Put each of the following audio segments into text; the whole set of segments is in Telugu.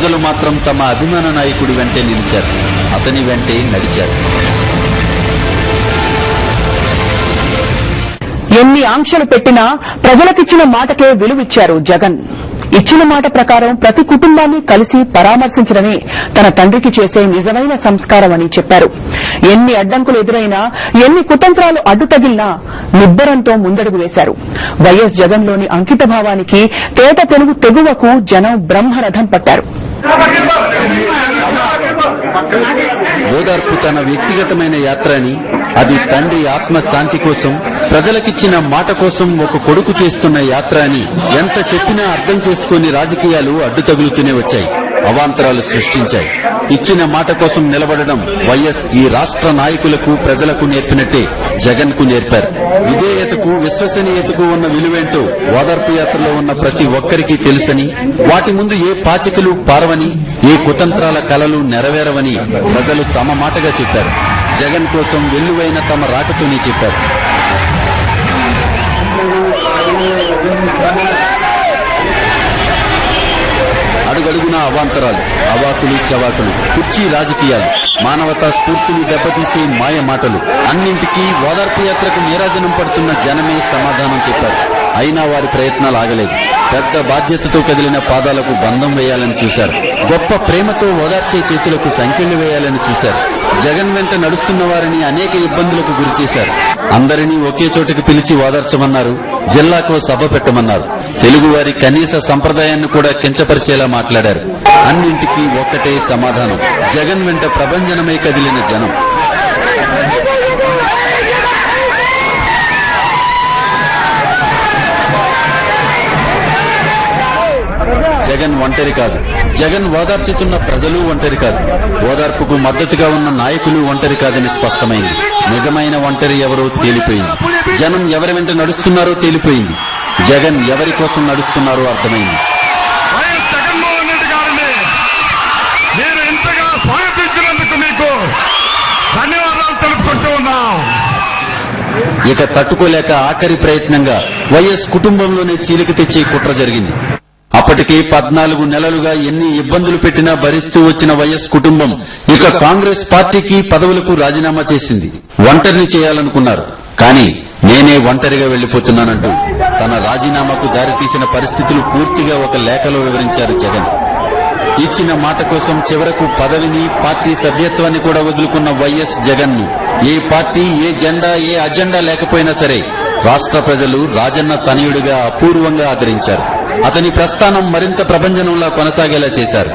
ప్రజలు మాత్రం తమ అభిమాన నాయకుడి వెంటే నిలిచారు, అతని వెంటే నడిచారు. ఎన్ని ఆంక్షలు పెట్టినా ప్రజలకిచ్చిన మాటకే విలువిచ్చారు జగన్. ఇచ్చిన మాట ప్రకారం ప్రతి కుటుంబాన్ని కలిసి పరామర్శించడమే తన తండ్రికి చేసే నిజమైన సంస్కారం అని చెప్పారు. ఎన్ని అడ్డంకులు ఎదురైనా, ఎన్ని కుతంత్రాలు అడ్డుతగిలినా నిబ్బరంతో ముందడుగు వేశారు. వైఎస్ జగన్లోని అంకితభావానికి, తేట తెలుగు తెగువకు జనం బ్రహ్మరథం పట్టారు. ఓదార్పు తన వ్యక్తిగతమైన యాత్ర అని, అది తండ్రి ఆత్మశాంతి కోసం, ప్రజలకిచ్చిన మాట కోసం ఒక కొడుకు చేస్తున్న యాత్ర అని ఎంత చెప్పినా అర్థం చేసుకుని రాజకీయాలు అడ్డుతగులుతూనే వచ్చాయి, అవాంతరాలు సృష్టించాయి. ఇచ్చిన మాట కోసం నిలబడడం వైఎస్ ఈ రాష్ట్ర నాయకులకు, ప్రజలకు నేర్పినట్టే జగన్ కు నేర్పారు. విధేయతకు, విశ్వసనీయతకు ఉన్న విలువేంటో ఓదార్పు యాత్రలో ఉన్న ప్రతి ఒక్కరికి తెలుసని, వాటి ముందు ఏ పాచికలు పారవని, ఏ కుతంత్రాల కలలు నెరవేరవని ప్రజలు తమ మాటగా చెప్పారు. జగన్ కోసం వెల్లువైన తమ రాకతోనే చెప్పారు. అడుగడుగున అవాంతరాలు, అవాకులు చవాకులు, కుర్చీ రాజకీయాలు, మానవతా స్ఫూర్తిని దెబ్బతీసే మాయ మాటలు, అన్నింటికీ ఓదార్పు యాత్రకు నీరాజనం పడుతున్న జనమే సమాధానం చెప్పారు. అయినా వారి ప్రయత్నాలు ఆగలేదు. పెద్ద బాధ్యతతో కదిలిన పాదాలకు బంధం వేయాలని చూశారు. గొప్ప ప్రేమతో ఓదార్చే చేతులకు సంకెళ్లు వేయాలని చూశారు. జగన్ వెంట నడుస్తున్న వారిని అనేక ఇబ్బందులకు గురిచేశారు. అందరినీ ఒకే చోటుకు పిలిచి ఓదార్చమన్నారు. జిల్లాకు సభ పెట్టమన్నారు. తెలుగువారి కనీస సంప్రదాయాన్ని కూడా కించపరిచేలా మాట్లాడారు. అన్నింటికీ ఒక్కటే సమాధానం: జగన్ వెంట ప్రభంజనమై కదిలిన జనం. జగన్ ఒంటరి కాదు. జగన్ ఓదార్చుతున్న ప్రజలు ఒంటరి కాదు. ఓదార్పుకు మద్దతుగా ఉన్న నాయకులు ఒంటరి కాదని స్పష్టమైంది. నిజమైన ఒంటరి ఎవరో తేలిపోయింది. జనం ఎవరి వెంట నడుస్తున్నారో తేలిపోయింది. జగన్ ఎవరి కోసం నడుస్తున్నారో అర్థమైంది. ఇక తట్టుకోలేక ఆఖరి ప్రయత్నంగా వైఎస్ కుటుంబంలోనే చీలిక తెచ్చే కుట్ర జరిగింది. అప్పటికే 14 నెలలుగా ఎన్ని ఇబ్బందులు పెట్టినా భరిస్తూ వచ్చిన వైఎస్ కుటుంబం ఇక కాంగ్రెస్ పార్టీకి, పదవులకు రాజీనామా చేసింది. ఒంటరిని చేయాలనుకున్నారు. కానీ నేనే ఒంటరిగా వెళ్లిపోతున్నానంటూ తన రాజీనామాకు దారితీసిన పరిస్థితులు పూర్తిగా ఒక లేఖలో వివరించారు జగన్. ఇచ్చిన మాట కోసం చివరకు పదవిని, పార్టీ సభ్యత్వాన్ని కూడా వదులుకున్న వైఎస్ జగన్ ను ఏ పార్టీ, ఏ జెండా, ఏ అజెండా లేకపోయినా సరే రాష్ట్ర ప్రజలు రాజన్న తనయుడిగా అపూర్వంగా ఆదరించారు. అతని ప్రస్థానం మరింత ప్రభంజనంలా కొనసాగేలా చేశారు.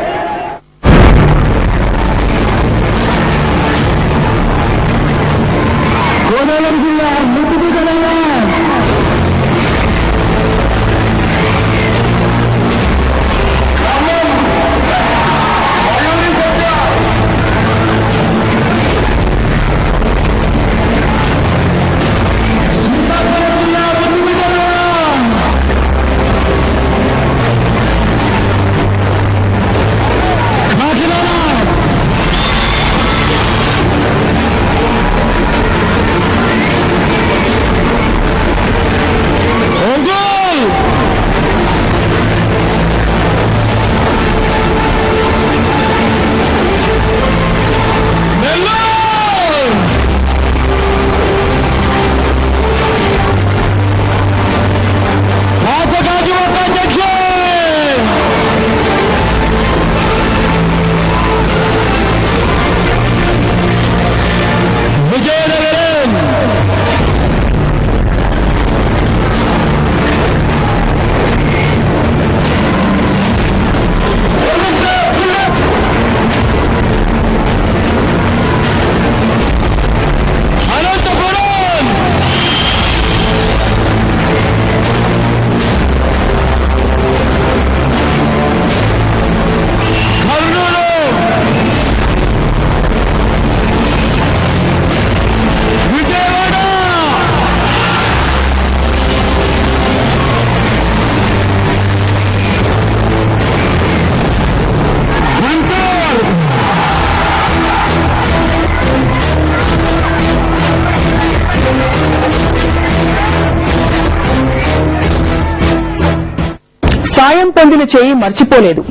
సాయం పొందిన చేయి మర్చిపోలేదు.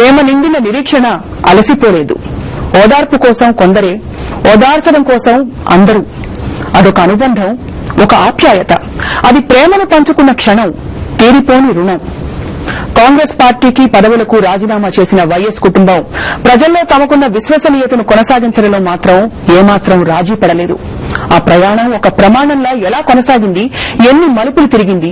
ప్రేమ నిండిన నిరీక్షణ అలసిపోలేదు. ఓదార్పు కోసం కొందరే, ఓదార్చడం కోసం అందరూ. అదొక అనుబంధం, ఒక ఆప్యాయత. అది ప్రేమను పంచుకున్న క్షణం, తీరిపోని రుణం. కాంగ్రెస్ పార్టీకి పదవులకు రాజీనామా చేసిన వైఎస్ కుటుంబం ప్రజల్లో తమకున్న విశ్వసనీయతను కొనసాగించడంలో మాత్రం ఏమాత్రం రాజీ పడలేదు. ఆ ప్రయాణం ఒక ప్రమాణంలా ఎలా కొనసాగింది, ఎన్ని మలుపులు తిరిగింది,